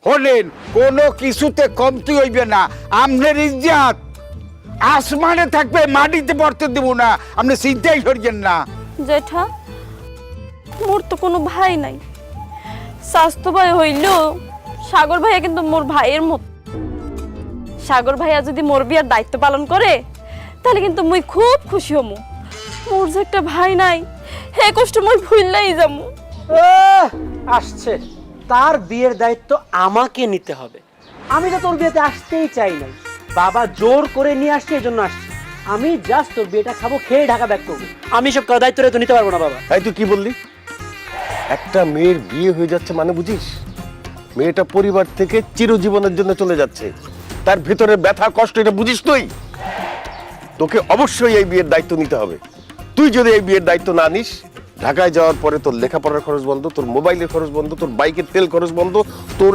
হলেন কোনো কিছুতে কমতি হইবে না। আমনের ইজ্জত আসমানে থাকবে, মাটিতে পড়তে দেব না, আপনি চিন্তাই করিয়েন না। জেঠা, মোর তো কোনো ভাই নাই। স্বাস্থ্য ভাই হইলেও সাগর ভাইয়া কিন্তু মোর ভাইয়ের মতো। সাগর ভাইয়া যদি মোর বিয়ার দায়িত্ব পালন করে তাহলে কিন্তু মুই খুব খুশি হমু। মোর যে একটা ভাই নাই, হে কষ্ট মুই ভুললাই যামু। আসছে, তার বিয়ের দায়িত্ব আমাকে নিতে হবে। আমি তো তোর বিয়েতে আসতেই চাই নাই, বাবা জোর করে নিয়ে আসছে, এই জন্য আসছি। আমি জাস্ট তোর বিয়েটা খাবো, খেয়ে ঢাকা ব্যাক করবো। আমি সব দায়িত্ব তো নিতে পারবো না বাবা। এই তুই কি বললি? একটা মেয়ের বিয়ে হয়ে যাচ্ছে মানে বুঝিস? মেয়েটা পরিবার থেকে চিরজীবনের জন্য চলে যাচ্ছে, তার ভেতরে ব্যথা কষ্ট এটা বুঝিস তুই? তোকে অবশ্যই এই বিয়ের দায়িত্ব নিতে হবে। তুই যদি এই বিয়ের দায়িত্ব না নিস, ঢাকায় যাওয়ার পরে তোর লেখাপড়ার খরচ বন্ধ, তোর মোবাইলের খরচ বন্ধ, তোর বাইকের তেল খরচ বন্ধ, তোর